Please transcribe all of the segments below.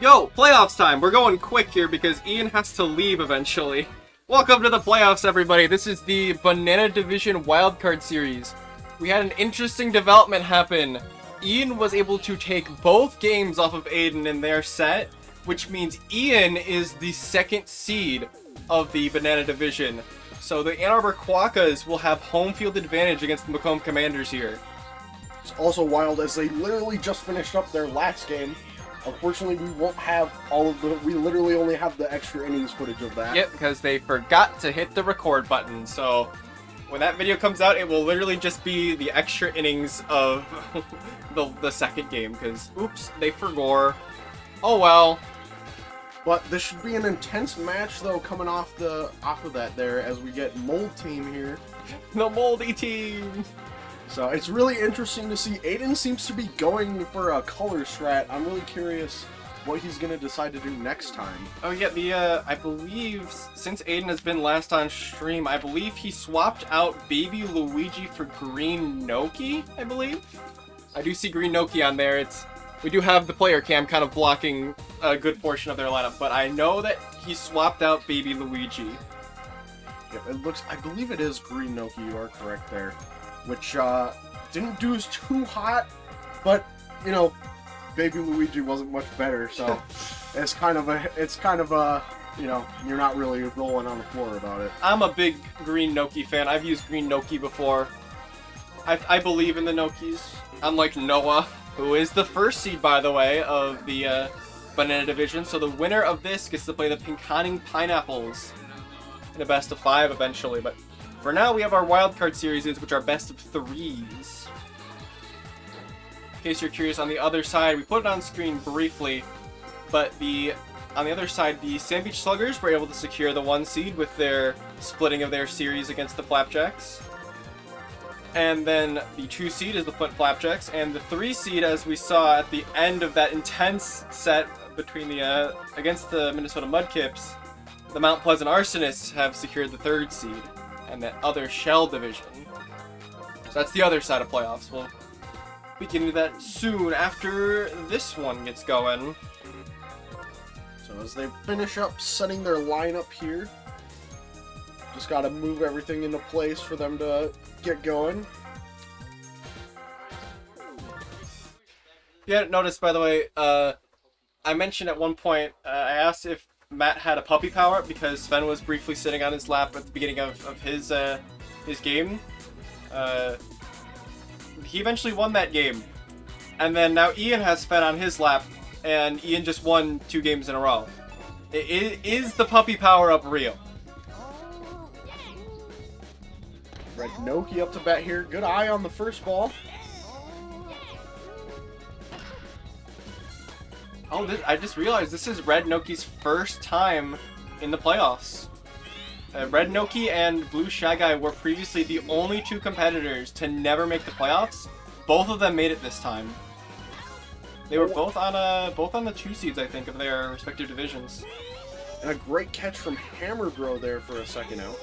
Yo, playoffs time! We're going quick here because Ian has to leave eventually. Welcome to the playoffs, everybody. This is the Banana Division Wildcard Series. We had an interesting development happen. Ian was able to take both games off of Aiden in their set, which means Ian is the second seed of the Banana Division. So the Ann Arbor Quokkas will have home field advantage against the Macomb Commanders here. It's also wild as they literally just finished up their last game. Unfortunately, we won't have all of the... We literally only have the extra innings footage of that. Yep, because they forgot to hit the record button. So when that video comes out, it will literally just be the extra innings of the second game. Because, oops, they forgot. Oh well. But this should be an intense match, though, coming off of that there, as we get Mold Team here. The Moldy Team! So it's really interesting to see. Aiden seems to be going for a color strat. I'm really curious what he's going to decide to do next time. Oh yeah, I believe, since Aiden has been last on stream, I believe he swapped out Baby Luigi for Green Noki, I believe? I do see Green Noki on there. We do have the player cam kind of blocking a good portion of their lineup, but I know that he swapped out Baby Luigi. Yep, it looks, I believe it is Green Noki, you are correct there. Which didn't do us too hot, but you know, Baby Luigi wasn't much better, so it's kind of a, you know, you're not really rolling on the floor about it. I'm a big Green Noki fan. I've used Green Noki before. I believe in the Nokis, unlike Noah, who is the first seed, by the way, of the Banana Division. So the winner of this gets to play the Pinconning Pineapples in a best of 5 eventually, but for now, we have our wildcard series, which are best of 3s. In case you're curious, on the other side, we put it on screen briefly, but on the other side, the Sand Beach Sluggers were able to secure the 1 seed with their splitting of their series against the Flapjacks. And then the 2 seed is the Flint Flapjacks, and the 3 seed, as we saw at the end of that intense set between against the Minnesota Mudkips, the Mount Pleasant Arsonists have secured the 3rd seed. And that other shell division. So that's the other side of playoffs. We'll be getting to that soon after this one gets going. So as they finish up setting their lineup here, just got to move everything into place for them to get going. Yeah, notice, by the way, I mentioned at one point, I asked if Matt had a puppy power because Sven was briefly sitting on his lap at the beginning of his game. He eventually won that game. And then now Ian has Sven on his lap, and Ian just won 2 games in a row. Is the puppy power-up real? Red Noki up to bat here. Good eye on the first ball. Oh, I just realized this is Red Noki's first time in the playoffs. Red Noki and Blue Shy Guy were previously the only 2 competitors to never make the playoffs. Both of them made it this time. They were both on the 2 seeds, I think, of their respective divisions. And a great catch from Hammer Bro there for a second out.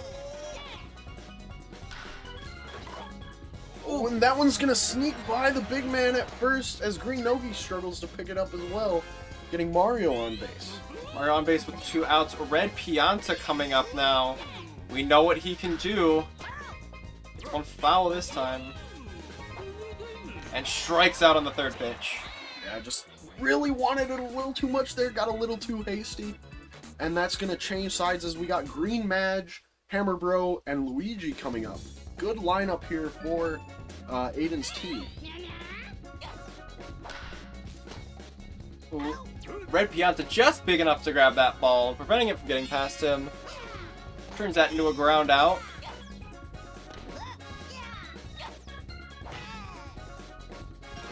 Oh, and that one's gonna sneak by the big man at first as Green Noki struggles to pick it up as well, getting Mario on base. Mario on base with 2 outs. Red Pianta coming up now. We know what he can do. On foul this time. And strikes out on the 3rd pitch. Yeah, just really wanted it a little too much there, got a little too hasty. And that's gonna change sides as we got Green Madge, Hammer Bro, and Luigi coming up. Good lineup here for Aiden's team. Ooh. Red Pianta just big enough to grab that ball, preventing it from getting past him. Turns that into a ground out.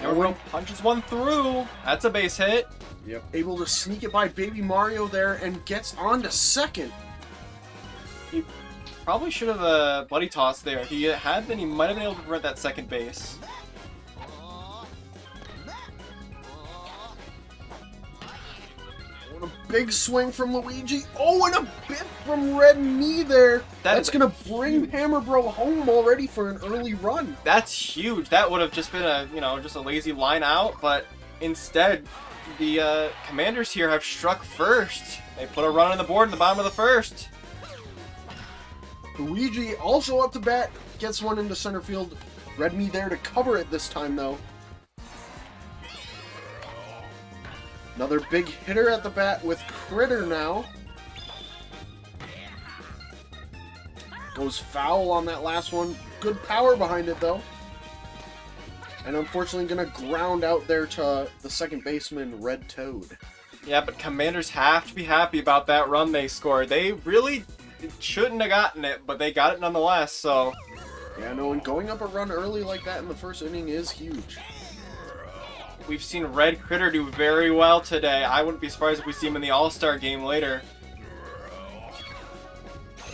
Hammer punches one through. That's a base hit. Yep, able to sneak it by Baby Mario there and gets on to second. He probably should have buddy tossed there. If he had, then he might have been able to prevent that second base. And a big swing from Luigi. Oh, and a bit from Red Me there. That's going to bring Hammer Bro home already for an early run. That's huge. That would have just been just a lazy line out, but instead, the Commanders here have struck first. They put a run on the board in the bottom of the first. Luigi also up to bat, gets one into center field. Redmi there to cover it this time, though. Another big hitter at the bat with Critter now. Goes foul on that last one. Good power behind it, though. And unfortunately going to ground out there to the second baseman, Red Toad. Yeah, but Commanders have to be happy about that run they scored. They really shouldn't have gotten it, but they got it nonetheless, so... Yeah, no, and going up a run early like that in the first inning is huge. We've seen Red Critter do very well today. I wouldn't be surprised if we see him in the All-Star game later.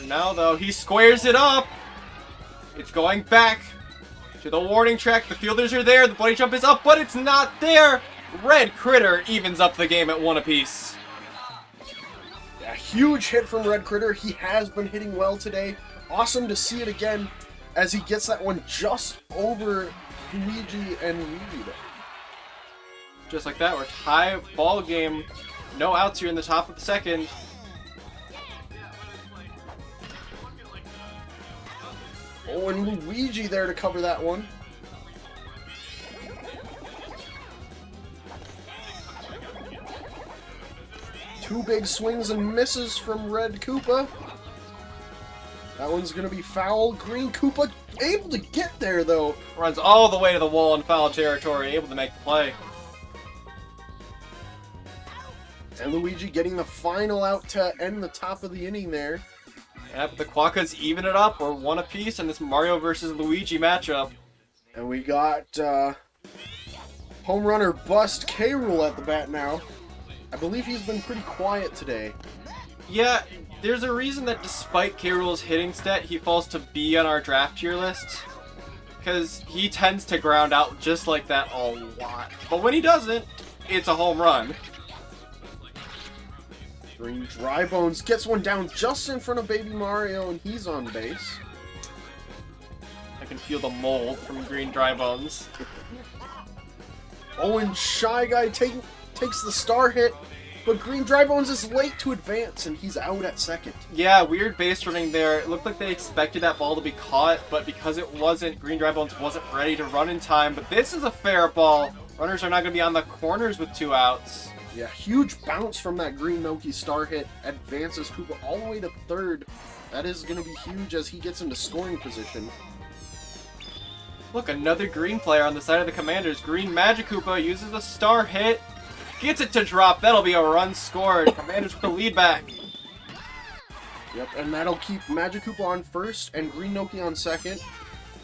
Now, though, he squares it up. It's going back to the warning track. The fielders are there. The bunny jump is up, but it's not there. Red Critter evens up the game at 1 apiece. A huge hit from Red Critter. He has been hitting well today. Awesome to see it again as he gets that one just over Luigi and Reed. Just like that, we're tie ball game. No outs here in the top of the second. Oh, and Luigi there to cover that one. Two big swings and misses from Red Koopa. That one's going to be foul. Green Koopa able to get there, though. Runs all the way to the wall in foul territory, able to make the play. And Luigi getting the final out to end the top of the inning there. Yeah, but the Quokkas even it up. We're 1 apiece in this Mario versus Luigi matchup. And we got home runner bust K-Rool at the bat now. I believe he's been pretty quiet today. Yeah, there's a reason that despite K-Rool's hitting stat, he falls to B on our draft tier list. Because he tends to ground out just like that a lot. But when he doesn't, it's a home run. Green Dry Bones gets one down just in front of Baby Mario, and he's on base. I can feel the mold from Green Dry Bones. Oh, and Shy Guy takes the star hit, but Green Dry Bones is late to advance, and he's out at second. Yeah, weird base running there. It looked like they expected that ball to be caught, but because it wasn't, Green Dry Bones wasn't ready to run in time. But this is a fair ball. Runners are not going to be on the corners with 2 outs. Yeah, huge bounce from that Green Noki star hit. Advances Koopa all the way to third. That is going to be huge as he gets into scoring position. Look, another green player on the side of the Commanders. Green Magikoopa uses a star hit. Gets it to drop. That'll be a run scored. Commanders with the lead back. Yep, and that'll keep Magikoopa on first and Green Noki on second.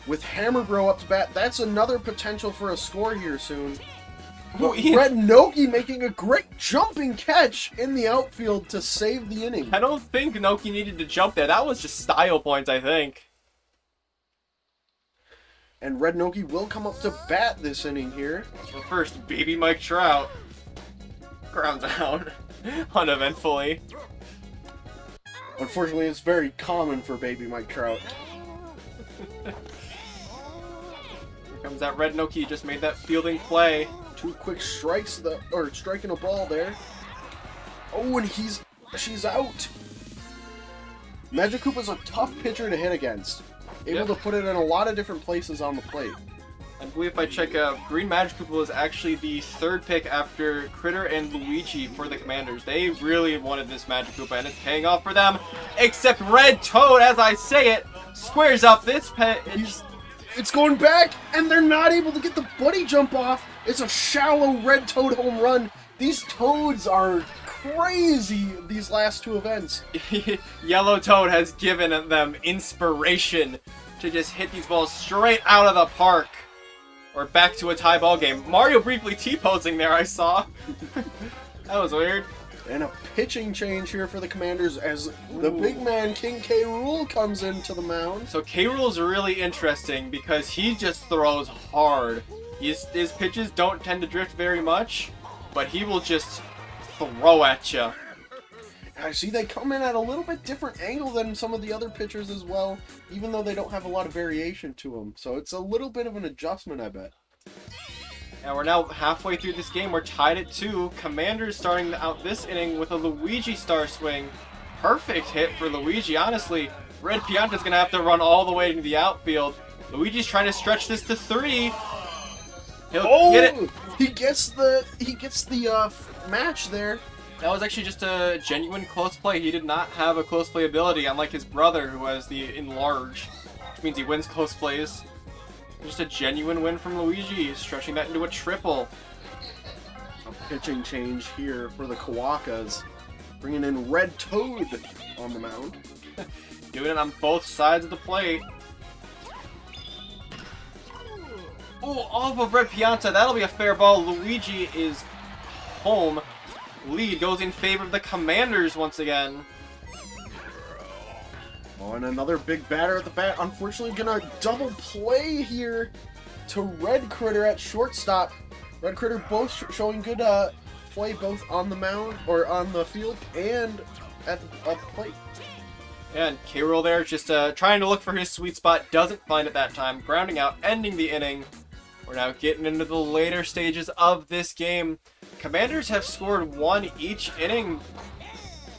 With Hammer Bro up to bat, that's another potential for a score here soon. But Red Noki making a great jumping catch in the outfield to save the inning. I don't think Noki needed to jump there. That was just style points, I think. And Red Noki will come up to bat this inning here. But first, Baby Mike Trout grounds out uneventfully. Unfortunately, it's very common for Baby Mike Trout. Here comes that Red Noki, just made that fielding play. 2 quick strikes, striking a ball there. Oh, and she's out. Magikoopa's a tough pitcher to hit against. Able to put it in a lot of different places on the plate. I believe if I check, Green Magikoopa was actually the 3rd pick after Critter and Luigi for the Commanders. They really wanted this Magikoopa, and it's paying off for them. Except Red Toad, as I say it, squares up this pitch. It's going back, and they're not able to get the buddy jump off. It's a shallow Red Toad home run. These Toads are crazy these last 2 events. Yellow Toad has given them inspiration to just hit these balls straight out of the park. Or back to a tie ball game. Mario briefly T-posing there, I saw. That was weird. And a pitching change here for the Commanders as the big man, King K. Rool, comes into the mound. So K. Rool is really interesting because he just throws hard. His pitches don't tend to drift very much, but he will just throw at you. I see they come in at a little bit different angle than some of the other pitchers as well, even though they don't have a lot of variation to them. So it's a little bit of an adjustment, I bet. And we're now halfway through this game. We're tied at 2. Commanders starting out this inning with a Luigi star swing. Perfect hit for Luigi, honestly. Red Pianta's going to have to run all the way to the outfield. Luigi's trying to stretch this to 3. He'll get it. He gets the match there. That was actually just a genuine close play. He did not have a close play ability, unlike his brother, who has the enlarge, which means he wins close plays. Just a genuine win from Luigi, stretching that into a triple. A pitching change here for the Quokkas, bringing in Red Toad on the mound. Doing it on both sides of the plate. Oh, off of Red Pianta. That'll be a fair ball. Luigi is home. Lead goes in favor of the Commanders once again. Oh, and another big batter at the bat. Unfortunately, gonna double play here to Red Critter at shortstop. Red Critter both showing good play both on the mound or on the field and at the plate. Yeah, and K-Roll there just trying to look for his sweet spot. Doesn't find it that time. Grounding out, ending the inning. We're now getting into the later stages of this game. Commanders have scored 1 each inning.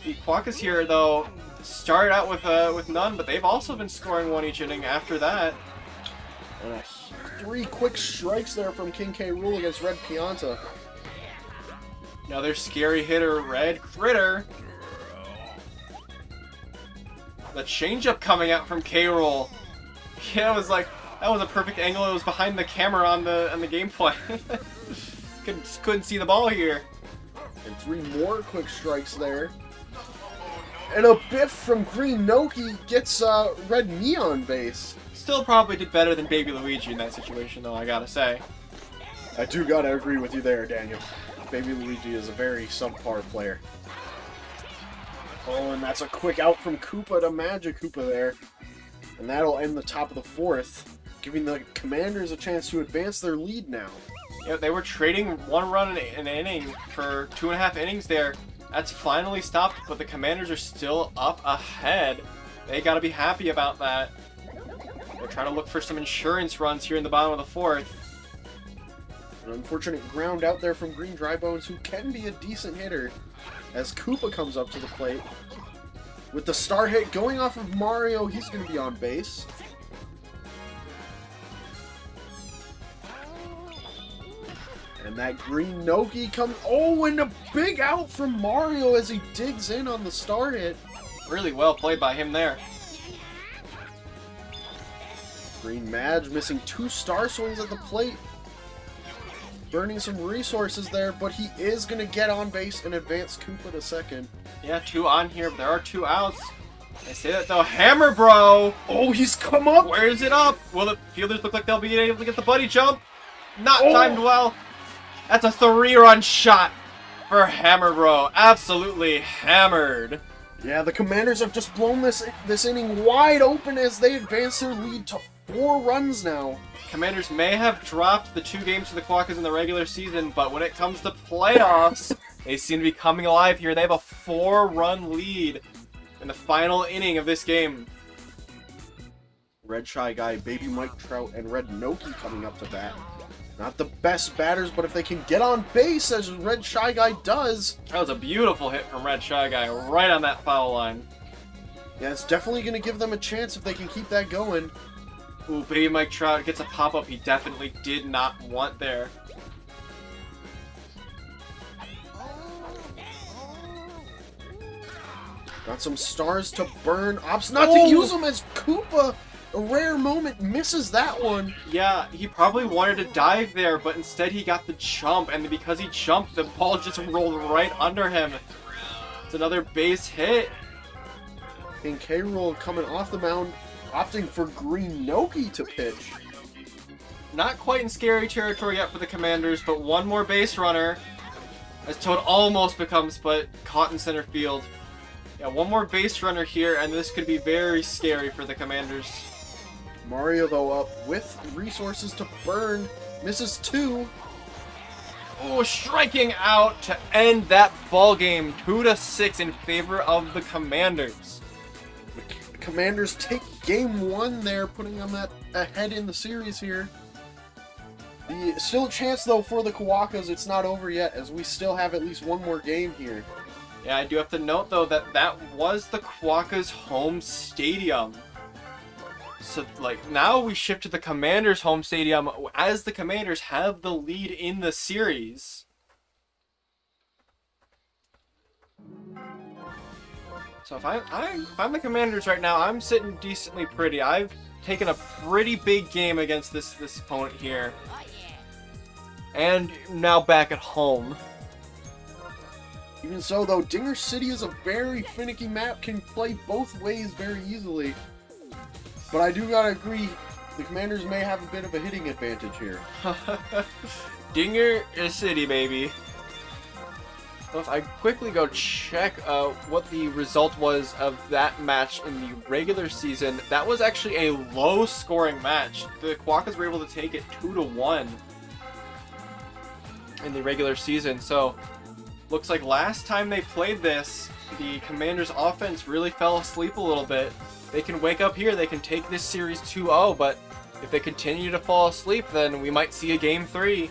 The Quokkas here, though, started out with none, but they've also been scoring 1 each inning after that. And 3 quick strikes there from King K. Rool against Red Pianta. Another scary hitter, Red Critter. The changeup coming out from K-Roll. Yeah, it was like, that was a perfect angle. It was behind the camera on the gameplay. couldn't see the ball here. And 3 more quick strikes there. And a biff from Green Noki gets Red Me on base. Still probably did better than Baby Luigi in that situation, though, I gotta say. I do gotta agree with you there, Daniel. Baby Luigi is a very subpar player. Oh, and that's a quick out from Koopa to Magic Koopa there. And that'll end the top of the 4th, giving the Commanders a chance to advance their lead now. Yeah, they were trading 1 run in an inning for 2.5 innings there. That's finally stopped, but the Commanders are still up ahead. They gotta be happy about that. They're trying to look for some insurance runs here in the bottom of the 4th. An unfortunate ground out there from Green Drybones, who can be a decent hitter, as Koopa comes up to the plate. With the star hit going off of Mario, he's going to be on base. And that Green Noki comes... Oh, and a big out from Mario as he digs in on the star hit. Really well played by him there. Green Madge missing 2 star swings at the plate. Burning some resources there, but he is going to get on base and advance Koopa to second. Yeah, 2 on here, but there are 2 outs. I say that though. Hammer Bro! Oh, he's come up! Where's it up? Will the fielders look like they'll be able to get the buddy jump? Not timed well. That's a 3-run shot for Hammer Bro. Absolutely hammered. Yeah, the Commanders have just blown this inning wide open as they advance their lead to 4 runs now. Commanders may have dropped the 2 games to the Quokkas in the regular season, but when it comes to playoffs, they seem to be coming alive here. They have a 4-run lead in the final inning of this game. Red Shy Guy, Baby Mike Trout, and Red Noki coming up to bat. Not the best batters, but if they can get on base, as Red Shy Guy does... That was a beautiful hit from Red Shy Guy, right on that foul line. Yeah, it's definitely going to give them a chance if they can keep that going. Ooh, Baby Mike Trout gets a pop-up he definitely did not want there. Got some stars to burn. Opts not to use them as Koopa, a rare moment, misses that one. Yeah, he probably wanted to dive there, but instead he got the jump, and because he jumped, the ball just rolled right under him. It's another base hit. And K-Roll coming off the mound, opting for Green Noki to pitch. Not quite in scary territory yet for the Commanders, but 1 more base runner. As Toad almost becomes, but caught in center field. Yeah, 1 more base runner here, and this could be very scary for the Commanders. Mario, though, up with resources to burn, misses 2. Oh, striking out to end that ball game, 2-6 in favor of the Commanders. The Commanders take game 1 there, putting them ahead in the series here. The Still a chance, though, for the Quokkas. It's not over yet, as we still have at least one more game here. Yeah, I do have to note, though, that that was the Quokkas' home stadium. So, like, now we shift to the Commanders' home stadium as the Commanders have the lead in the series. So if I'm the Commanders right now, I'm sitting decently pretty. I've taken a pretty big game against this opponent here. And now back at home. Even so, though, Dinger City is a very finicky map, can play both ways very easily. But I do gotta agree, the Commanders may have a bit of a hitting advantage here. Dinger City, baby. So if I quickly go check what the result was of that match in the regular season, that was actually a low-scoring match. The Quokkas were able to take it 2-1 in the regular season. So looks like last time they played this, the Commanders' offense really fell asleep a little bit. They can wake up here, they can take this series 2-0, but if they continue to fall asleep, then we might see a Game 3.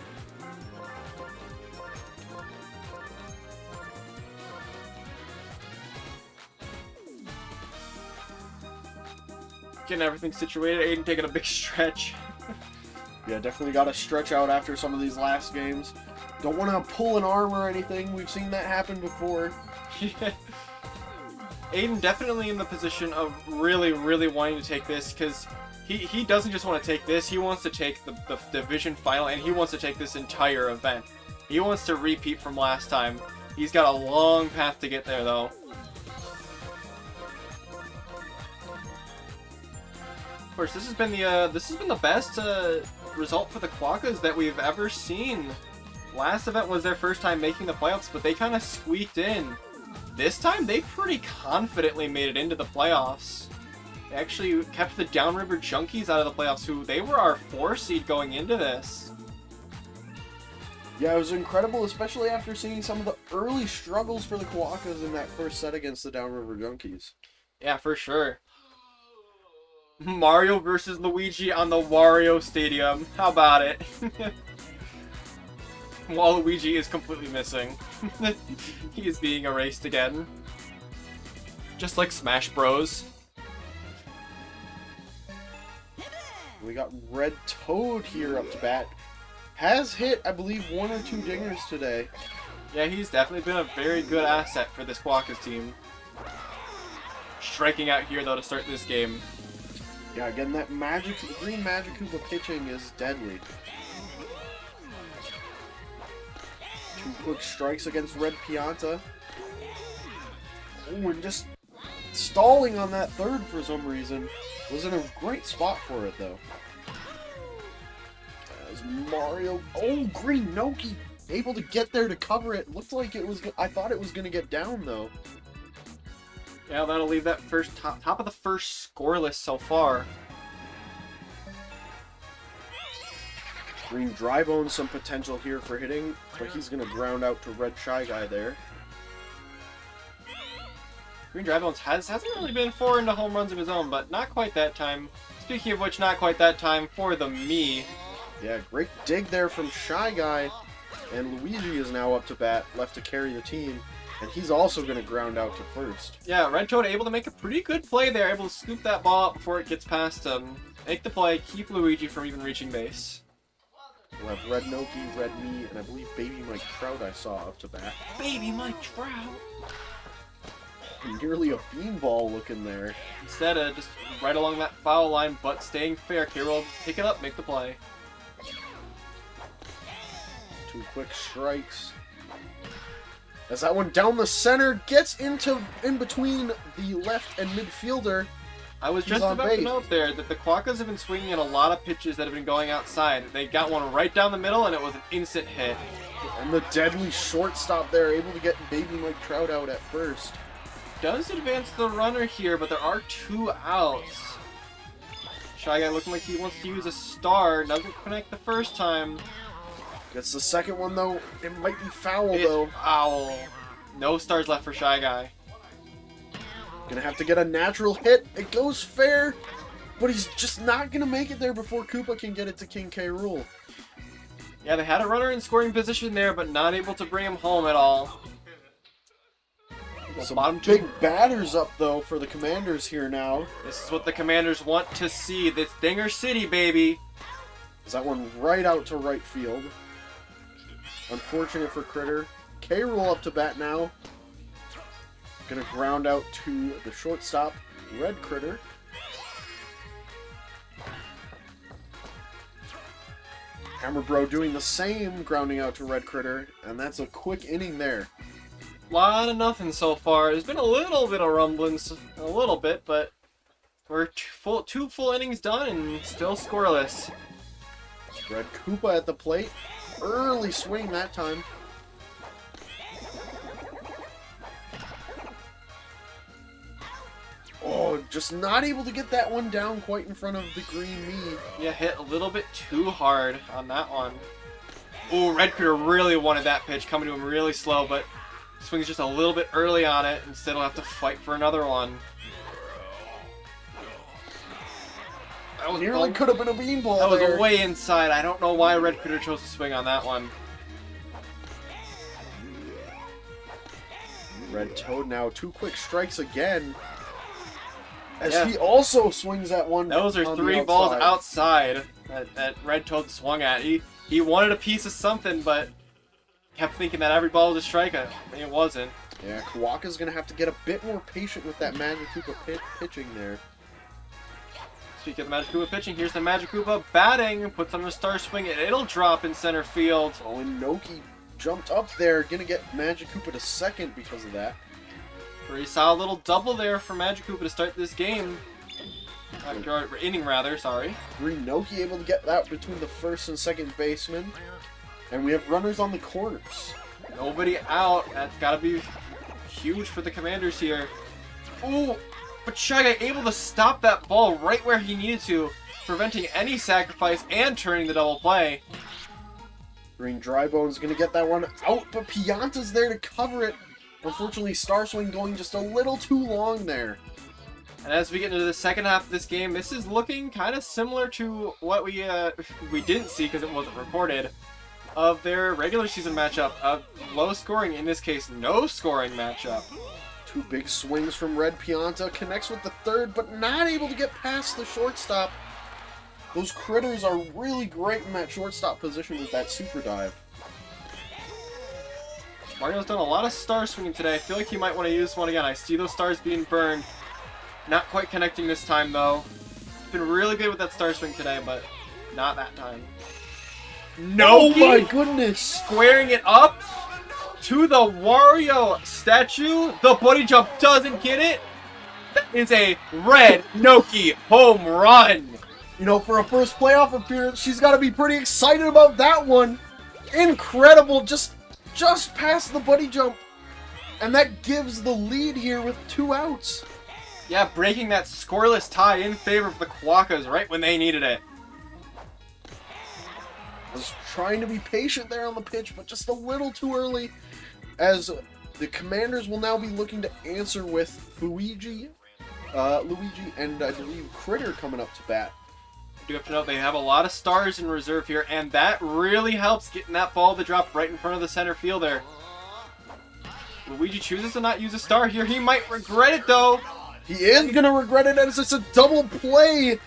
Getting everything situated, Aiden taking a big stretch. Yeah, definitely got to stretch out after some of these last games. Don't want to pull an arm or anything. We've seen that happen before. Yeah. Aiden definitely in the position of really, really wanting to take this, because he doesn't just want to take this, he wants to take the division final, and he wants to take this entire event. He wants to repeat from last time. He's got a long path to get there, though. Of course, this has been the best result for the Quokkas that we've ever seen. Last event was their first time making the playoffs, but they kind of squeaked in. This time, they pretty confidently made it into the playoffs. They actually kept the Downriver Junkies out of the playoffs, who they were our 4 seed going into this. Yeah, it was incredible, especially after seeing some of the early struggles for the Quokkas in that first set against the Downriver Junkies. Yeah, for sure. Mario versus Luigi on the Wario Stadium. How about it? Waluigi is completely missing. He is being erased again. Just like Smash Bros. We got Red Toad here up to bat. Has hit, I believe, 1 or 2 dingers today. Yeah, he's definitely been a very good asset for this Quokkas team. Striking out here, though, to start this game. Yeah, again, that green Magic Koopa pitching is deadly. 2 quick strikes against Red Pianta. Oh, we're just stalling on that third for some reason. Was in a great spot for it, though. As Mario... Oh, Green Noki able to get there to cover it. Looked like it was... I thought it was going to get down, though. Yeah, that'll leave that first top of the first scoreless so far. Green Dry Bones some potential here for hitting, but he's going to ground out to Red Shy Guy there. Green Dry Bones hasn't really been 4 into home runs of his own, but not quite that time. Speaking of which, not quite that time for the me. Yeah, great dig there from Shy Guy, and Luigi is now up to bat, left to carry the team. And he's also going to ground out to first. Yeah, Red Toad able to make a pretty good play there, able to scoop that ball up before it gets past him. Make the play, keep Luigi from even reaching base. We'll have Red Noki, Red Me, and I believe Baby Mike Trout I saw up to bat. Baby Mike Trout! Nearly a beanball looking there. Instead of just right along that foul line, but staying fair, K-Roll, pick it up, make the play. 2 quick strikes. As that one down the center gets in between the left and midfielder. I was just about to note there that the Quokkas have been swinging at a lot of pitches that have been going outside. They got one right down the middle, and it was an instant hit. And the deadly shortstop there, able to get Baby Mike Trout out at first. Does advance the runner here, but there are 2 outs. Shy Guy looking like he wants to use a star. Doesn't connect the first time. Gets the second one, though. It might be foul, though. Foul. No stars left for Shy Guy. Gonna have to get a natural hit. It goes fair, but he's just not gonna make it there before Koopa can get it to King K. Rool. Yeah, they had a runner in scoring position there, but not able to bring him home at all. Some Bottom big two. batters up, though, for the Commanders here now. This is what the Commanders want to see. This Dinger City, baby. Is that one right out to right field. Unfortunate for Critter. K-Roll up to bat now. Gonna ground out to the shortstop, Red Critter. Hammer Bro doing the same, grounding out to Red Critter, and that's a quick inning there. Lot of nothing so far. There's been a little bit of rumblings, a little bit, but we're two full innings done and still scoreless. Red Koopa at the plate. Early swing that time. Oh, just not able to get that one down quite in front of the green me. Yeah, hit a little bit too hard on that one. Ooh, Red Critter really wanted that pitch, coming to him really slow, but swings just a little bit early on it. Instead, he'll have to fight for another one. That was Nearly could have been a beanball That was there. way inside. I don't know why Red Critter chose to swing on that one. Red Toad now 2 quick strikes again. As Yeah. he also swings at one. Those are on the 3 balls outside that Red Toad swung at. He wanted a piece of something, but kept thinking that every ball was a strikeout. It wasn't. Yeah, Quokkas gonna have to get a bit more patient with that Magic Koopa pitching there. Speaking of the Magic Koopa pitching, here's the Magic Koopa batting. Puts on a star swing, and it'll drop in center field. Oh, and Noki jumped up there, gonna get Magic Koopa to second because of that. Pretty solid little double there for Magic Koopa to start this game. Or inning, rather, sorry. Green Noki able to get that between the first and second baseman. And we have runners on the corners. Nobody out. That's got to be huge for the Commanders here. Ooh, but Shy Guy able to stop that ball right where he needed to, preventing any sacrifice and turning the double play. Green Drybone's gonna get that one out, but Pianta's there to cover it. Unfortunately, Star Swing going just a little too long there. And as we get into the second half of this game, this is looking kind of similar to what we didn't see because it wasn't recorded, of their regular season matchup. A low scoring, in this case, no scoring matchup. 2 big swings from Red Pianta, connects with the third, but not able to get past the shortstop. Those critters are really great in that shortstop position with that super dive. Mario's done a lot of star swinging today. I feel like he might want to use one again. I see those stars being burned. Not quite connecting this time, though. He's been really good with that star swing today, but not that time. Oh my Noki goodness! squaring it up to the Wario statue. The buddy jump doesn't get it. That is a Red Noki home run. You know, for a first playoff appearance, she's got to be pretty excited about that one. Incredible, just past the buddy jump. And that gives the lead here with 2 outs. Yeah, breaking that scoreless tie in favor of the Quokkas right when they needed it. Was trying to be patient there on the pitch, but just a little too early, as the Commanders will now be looking to answer with Luigi, and I believe Critter coming up to bat. I do have to note they have a lot of stars in reserve here, and that really helps getting that ball to drop right in front of the center fielder. Luigi chooses to not use a star here. He might regret it, though. He is going to regret it as it's a double play,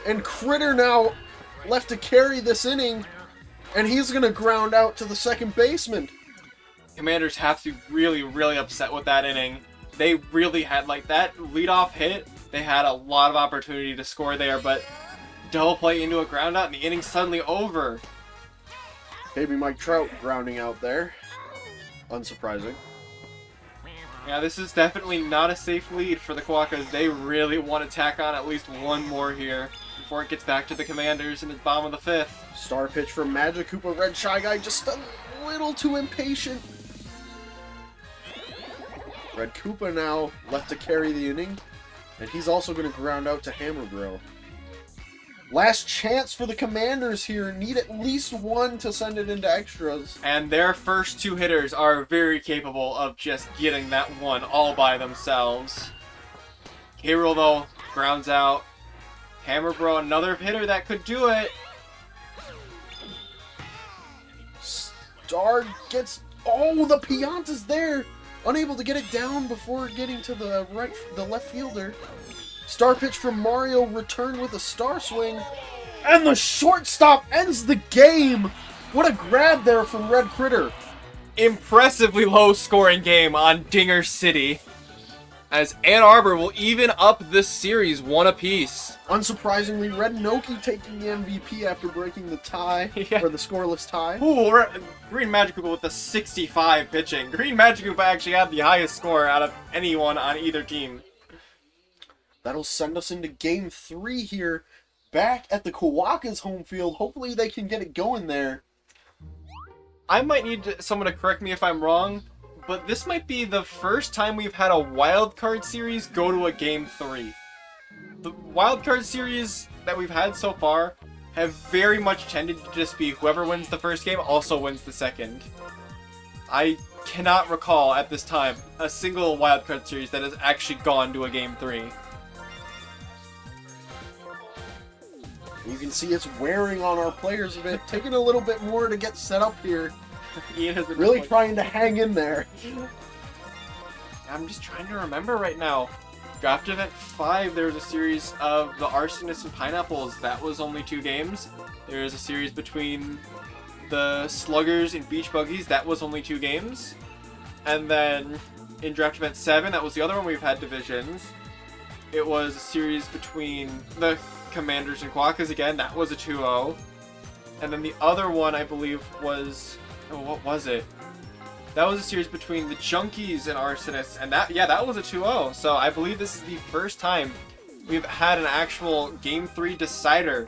and Critter now left to carry this inning, and he's going to ground out to the second baseman. Commanders have to be really, really upset with that inning. They really had, like, that leadoff hit. They had a lot of opportunity to score there, but double play into a ground out, and the inning's suddenly over. Baby Mike Trout grounding out there. Unsurprising. Yeah, this is definitely not a safe lead for the Quokkas. They really want to tack on at least one more here before it gets back to the Commanders in the bottom of the 5th. Star pitch from Magic Koopa, Red Shy Guy just a little too impatient. Red Koopa now left to carry the inning, and he's also going to ground out to Hammer Bro. Last chance for the Commanders here. Need at least 1 to send it into extras. And their first 2 hitters are very capable of just getting that one all by themselves. K-Roll, though, grounds out. Hammer Bro, another hitter that could do it. Star gets... Oh, the Pianta's there! Unable to get it down before getting to the left fielder. Star pitch from Mario, return with a star swing. And the shortstop ends the game! What a grab there from Red Critter. Impressively low-scoring game on Dinger City, as Ann Arbor will even up this series 1 apiece. Unsurprisingly, Red Noki taking the MVP after breaking the tie, or the scoreless tie. Ooh, Green Magic Koopa with the 65 pitching. Green Magic Koopa actually had the highest score out of anyone on either team. That'll send us into Game 3 here, back at the Quokkas home field. Hopefully they can get it going there. I might need someone to correct me if I'm wrong, but this might be the first time we've had a wild card series go to a Game 3. The wild card series that we've had so far have very much tended to just be whoever wins the first game also wins the second. I cannot recall at this time a single wild card series that has actually gone to a Game 3. You can see it's wearing on our players a bit, taking a little bit more to get set up here. Ian has been really trying to hang in there. I'm just trying to remember right now. Draft Event 5, there was a series of the Arsonists and Pineapples. That was only 2 games. There was a series between the Sluggers and Beach Buggies. That was only 2 games. And then in Draft Event 7, that was the other one we've had divisions. It was a series between the Commanders and Quokkas again. That was a 2-0. And then the other one, I believe, was... Oh, what was it? That was a series between the Junkies and Arsonists, and that was a 2-0. So I believe this is the first time we've had an actual Game 3 decider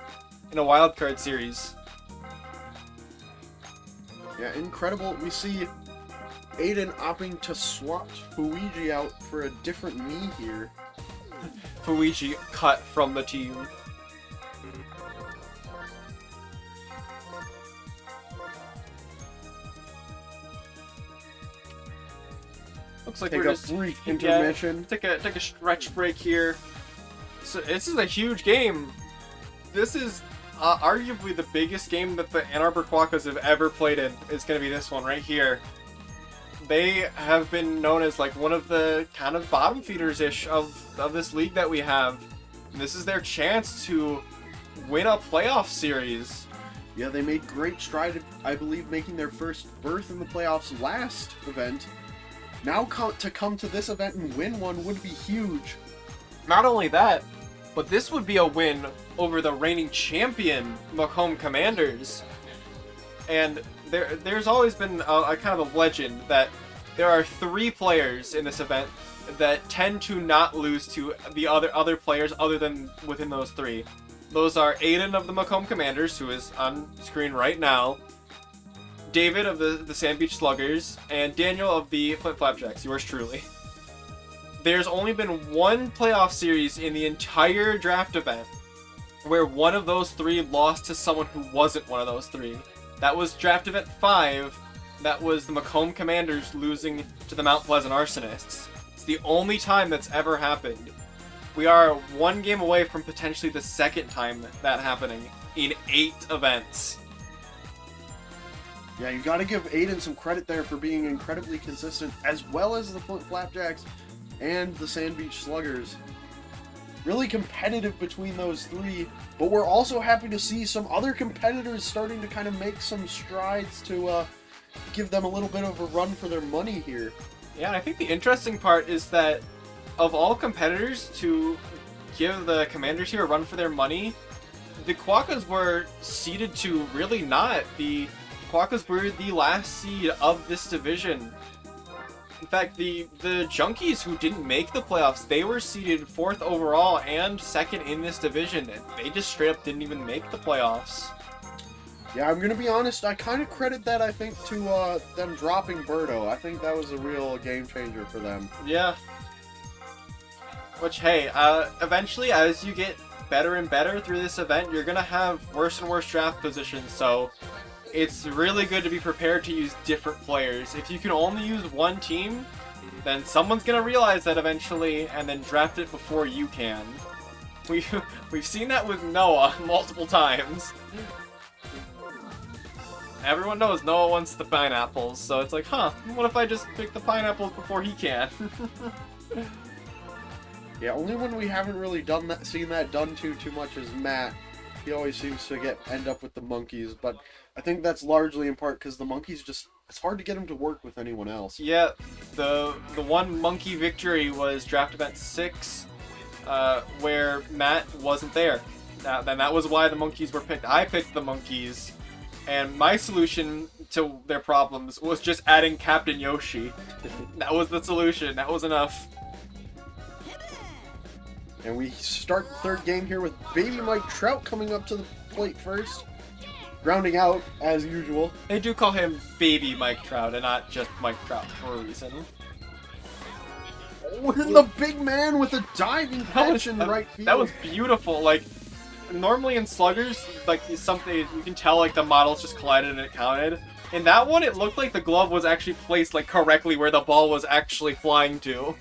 in a wildcard series. Yeah, incredible. We see Aiden opting to swap Fuiji out for a different me here. Fuiji cut from the team. Looks like take we're a just brief intermission. Take a stretch break here. So this is a huge game. This is arguably the biggest game that the Ann Arbor Quokkas have ever played in. Is going to be this one right here. They have been known as like one of the kind of bottom feeders-ish of this league that we have. And this is their chance to win a playoff series. Yeah, they made great stride, I believe, making their first berth in the playoffs last event. Now to come to this event and win one would be huge. Not only that, but this would be a win over the reigning champion Macomb Commanders. And there's always been a kind of a legend that there are 3 players in this event that tend to not lose to the other players other than within those 3. Those are Aiden of the Macomb Commanders, who is on screen right now, David of the Sand Beach Sluggers, and Daniel of the Flint Flapjacks, yours truly. There's only been 1 playoff series in the entire draft event where one of those 3 lost to someone who wasn't one of those 3. That was Draft Event 5. That was the Macomb Commanders losing to the Mount Pleasant Arsonists. It's the only time that's ever happened. We are 1 game away from potentially the 2nd time that happening in 8 events. Yeah, you got to give Aiden some credit there for being incredibly consistent, as well as the Flint Flapjacks and the Sand Beach Sluggers. Really competitive between those 3, but we're also happy to see some other competitors starting to kind of make some strides to give them a little bit of a run for their money here. Yeah, and I think the interesting part is that of all competitors to give the Commanders here a run for their money, the Quokkas were seeded to really not. The Quokkas were the last seed of this division. In fact, the Junkies, who didn't make the playoffs, they were seeded 4th overall and 2nd in this division, and they just straight up didn't even make the playoffs. Yeah, I'm going to be honest, I kind of credit that, I think, to them dropping Birdo. I think that was a real game changer for them. Yeah. Which, hey, eventually, as you get better and better through this event, you're going to have worse and worse draft positions, so it's really good to be prepared to use different players. If you can only use one team, then someone's going to realize that eventually and then draft it before you can. We've seen that with Noah multiple times. everyone knows Noah wants the pineapples, so it's like, huh, what if I just pick the pineapples before he can? Yeah, only when we haven't really seen that done too much is Matt. He always seems to end up with the monkeys, but I think that's largely in part because the monkeys just, it's hard to get them to work with anyone else. Yeah, the one monkey victory was draft event 6, where Matt wasn't there. Then that was why the monkeys were picked. I picked the monkeys, and my solution to their problems was just adding Captain Yoshi. That was the solution. That was enough. And we start the third game here with Baby Mike Trout coming up to the plate first. Grounding out, as usual. They do call him Baby Mike Trout and not just Mike Trout for a reason. Oh, and the big man with a diving catch in right field. That was beautiful. Like, normally in Sluggers, like, something you can tell, like, the models just collided and it counted. In that one, it looked like the glove was actually placed, like, correctly where the ball was actually flying to.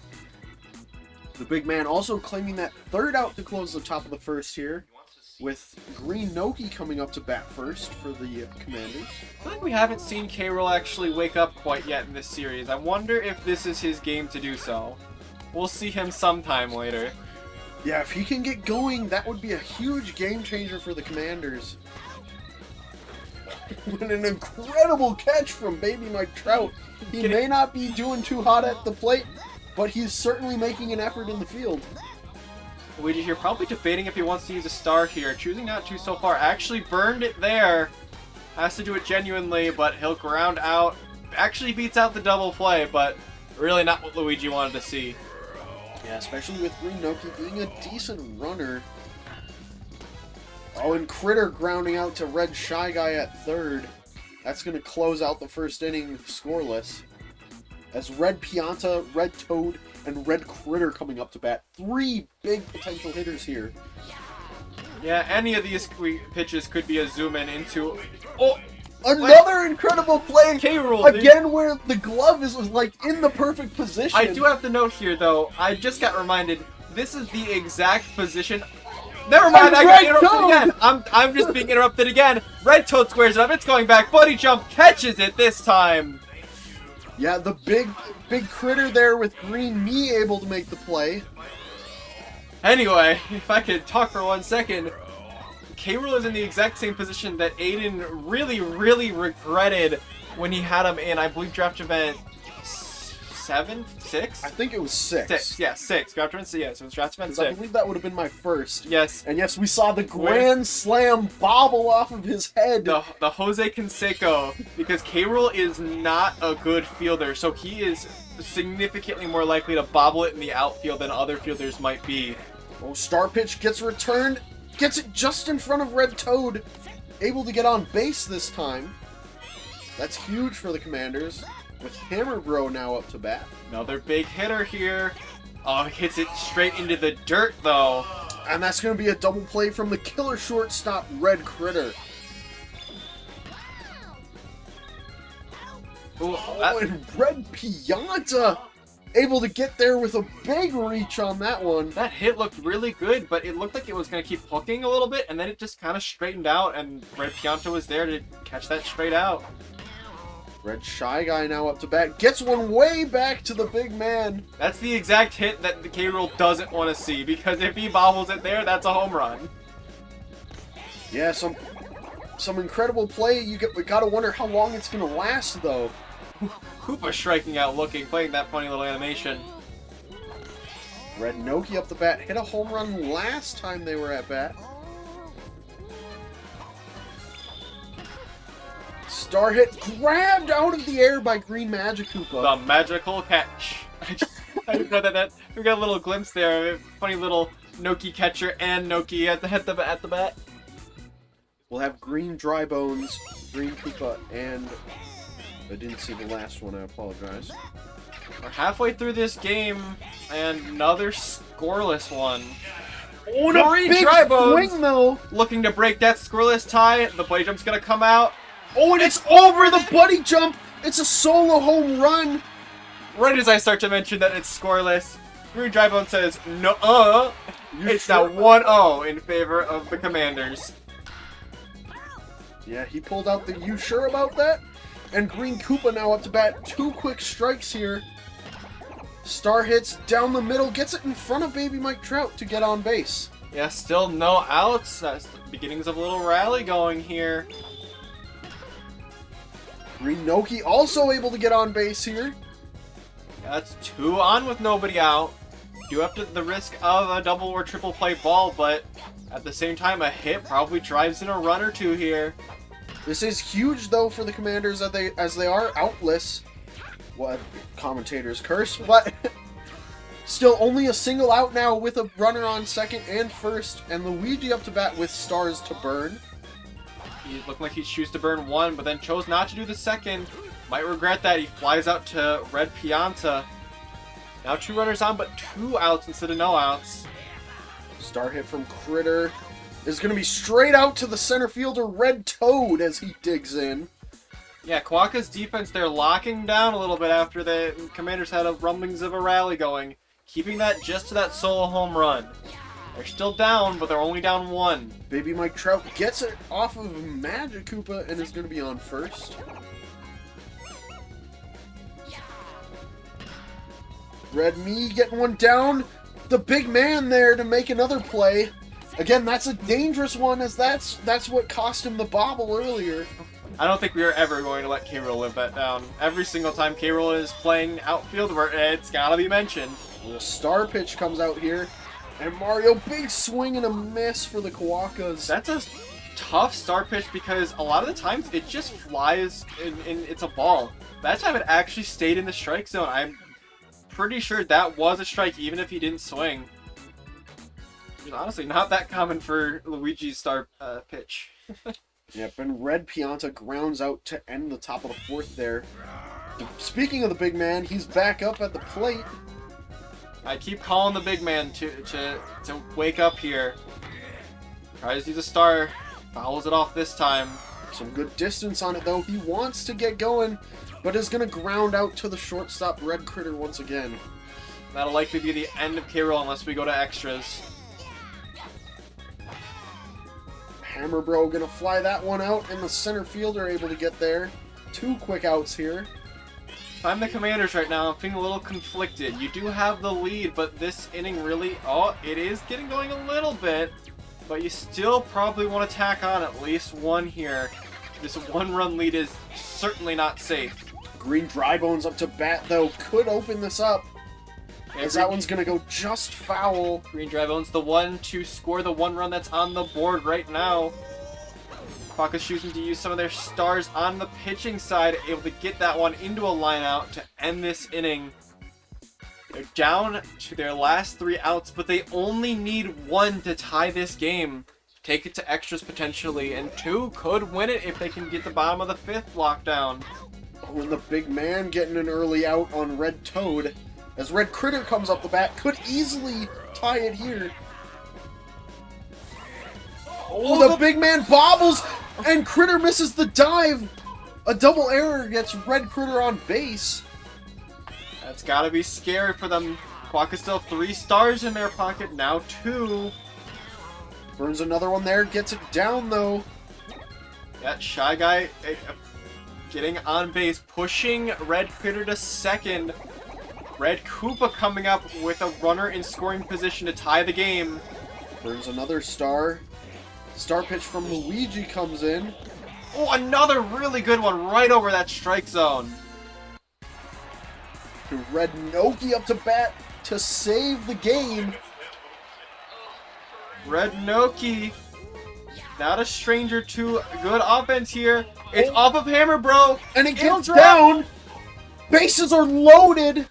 The big man also claiming that third out to close the top of the first here, with Green Noki coming up to bat first for the Commanders. I feel like we haven't seen K-Rool actually wake up quite yet in this series. I wonder if this is his game to do so. We'll see him sometime later. Yeah, if he can get going, that would be a huge game changer for the Commanders. And an incredible catch from Baby Mike Trout. He may not be doing too hot at the plate, but he's certainly making an effort in the field. Luigi here probably debating if he wants to use a star here. Choosing not to so far. Actually burned it there. Has to do it genuinely, but he'll ground out. Actually beats out the double play, but really not what Luigi wanted to see. Yeah, especially with Green Noki being a decent runner. Oh, and Critter grounding out to Red Shy Guy at third. That's going to close out the first inning scoreless. As Red Pianta, Red Toad, and Red Critter coming up to bat. 3 big potential hitters here. Yeah, any of these pitches could be a zoom in into... Oh! Another incredible play! K-Rool, again, where the glove is like in the perfect position. I do have to note here, though, I just got reminded, this is the exact position... Never mind, I got interrupted again! I'm just being interrupted again! Red Toad squares it up, it's going back, Buddy Jump catches it this time! Yeah, the big critter there with Green Me able to make the play. Anyway, if I could talk for 1 second, K-Rool is in the exact same position that Aiden really, really regretted when he had him in, I believe, draft event 7? 6? I think it was 6. 6, yeah, 6. Draft event 6, yeah, so it was draft event 6. I believe that would have been my first. Yes. And yes, we saw the grand slam bobble off of his head. The Jose Canseco, because K-Rool is not a good fielder, so he is significantly more likely to bobble it in the outfield than other fielders might be. Oh, star pitch gets returned. Gets it just in front of Red Toad. Able to get on base this time. That's huge for the Commanders. With Hammer Bro now up to bat. Another big hitter here. Oh, hits it straight into the dirt, though. And that's going to be a double play from the killer shortstop, Red Critter. Ooh, and Red Pianta able to get there with a big reach on that one. That hit looked really good, but it looked like it was going to keep hooking a little bit, and then it just kind of straightened out, and Red Pianta was there to catch that straight out. Red Shy Guy now up to bat. Gets one way back to the big man. That's the exact hit that the K-Rool doesn't want to see, because if he bobbles it there, that's a home run. Yeah, some incredible play. We gotta wonder how long it's gonna last, though. Koopa striking out looking, playing that funny little animation. Red Noki up the bat. Hit a home run last time they were at bat. Star hit grabbed out of the air by Green Magic Koopa. The magical catch. I just know that we got a little glimpse there. Funny little Noki catcher and Noki at the bat. We'll have Green Dry Bones, Green Koopa, and I didn't see the last one. I apologize. We're halfway through this game, and another scoreless one. Oh, and a big swing, though. Looking to break that scoreless tie. The play jump's gonna come out. Oh, and it's over the buddy jump. It's a solo home run. Right as I start to mention that it's scoreless, Green Drybone says, no, it's now 1-0 in favor of the Commanders. Yeah, he pulled out the "you sure about that?" And Green Koopa now up to bat. 2 quick strikes here. Star hits down the middle, gets it in front of Baby Mike Trout to get on base. Yeah, still no outs. That's the beginnings of a little rally going here. Green Noki also able to get on base here. That's 2 on with nobody out. You have to the risk of a double or triple play ball, but at the same time, a hit probably drives in a run or 2 here. This is huge, though, for the Commanders as they are outless. What commentators curse, but still only a single out now with a runner on second and first, and Luigi up to bat with stars to burn. He looked like he'd choose to burn 1, but then chose not to do the second. Might regret that. He flies out to Red Pianta. Now 2 runners on, but 2 outs instead of no outs. Star hit from Critter is going to be straight out to the center fielder, Red Toad, as he digs in. Yeah, Quokkas defense, they're locking down a little bit after the Commanders had a rumblings of a rally going. Keeping that just to that solo home run. They're still down, but they're only down 1. Baby Mike Trout gets it off of Magic Koopa and is going to be on first. Red Me getting one down. The big man there to make another play. Again, that's a dangerous one, as that's what cost him the bobble earlier. I don't think we are ever going to let K-Rool live that down. Every single time K-Rool is playing outfield, it's gotta be mentioned. The star pitch comes out here, and Mario, big swing and a miss for the Quokkas. That's a tough star pitch because a lot of the times it just flies and it's a ball. That time it actually stayed in the strike zone. I'm pretty sure that was a strike even if he didn't swing. It's honestly not that common for Luigi's star pitch. Yep, and Red Pianta grounds out to end the top of the 4th there. Speaking of the big man, he's back up at the plate. I keep calling the big man to wake up here. Tries to use a star, fouls it off this time. Some good distance on it though. He wants to get going, but is going to ground out to the shortstop, Red Critter, once again. That'll likely be the end of K-Rool unless we go to extras. Hammer Bro gonna fly that one out, and the center fielder able to get there. 2 quick outs here. If I'm the Commanders right now, I'm feeling a little conflicted. You do have the lead, but this inning really... Oh, it is getting going a little bit. But you still probably want to tack on at least 1 here. This 1-run lead is certainly not safe. Green Drybones up to bat, though, could open this up. As that one's going to go just foul. Green Drive owns the one to score the 1 run that's on the board right now. Quokkas choosing to use some of their stars on the pitching side, able to get that one into a line out to end this inning. They're down to their last 3 outs, but they only need 1 to tie this game. Take it to extras potentially, and 2 could win it if they can get the bottom of the 5th locked down. Oh, and the big man getting an early out on Red Toad. As Red Critter comes up the bat, could easily tie it here. Oh, the big man bobbles, and Critter misses the dive. A double error gets Red Critter on base. That's gotta be scary for them. Quokkas still 3 stars in their pocket, now 2. Burns another one there, gets it down though. That Shy Guy getting on base, pushing Red Critter to second. Red Koopa coming up with a runner in scoring position to tie the game. Burns another star. Star pitch from Luigi comes in. Oh, another really good one right over that strike zone. Red Noki up to bat to save the game. Red Noki, not a stranger to good offense here. It's off of Hammer Bro. And it gets down. Bases are loaded.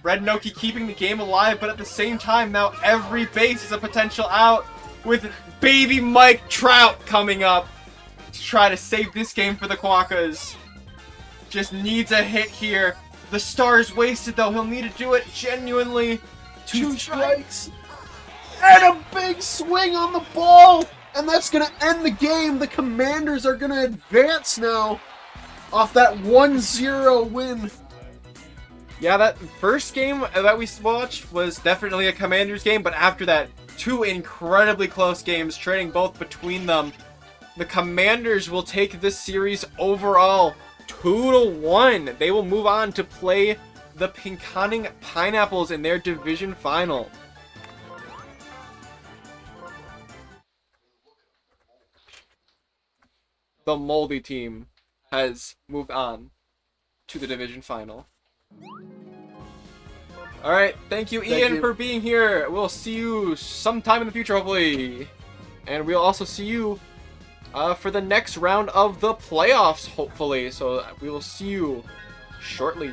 Red Noki keeping the game alive, but at the same time, now every base is a potential out with Baby Mike Trout coming up to try to save this game for the Quokkas. Just needs a hit here. The star is wasted, though. He'll need to do it genuinely. 2 strikes. And a big swing on the ball. And that's going to end the game. The Commanders are going to advance now off that 1-0 win. Yeah, that first game that we watched was definitely a Commanders game, but after that, 2 incredibly close games, trading both between them. The Commanders will take this series overall 2-1. They will move on to play the Pinconning Pineapples in their division final. The Moldy team has moved on to the division final. Alright, thank you, Ian, for being here. We'll see you sometime in the future, hopefully. And we'll also see you for the next round of the playoffs, hopefully. So we will see you shortly.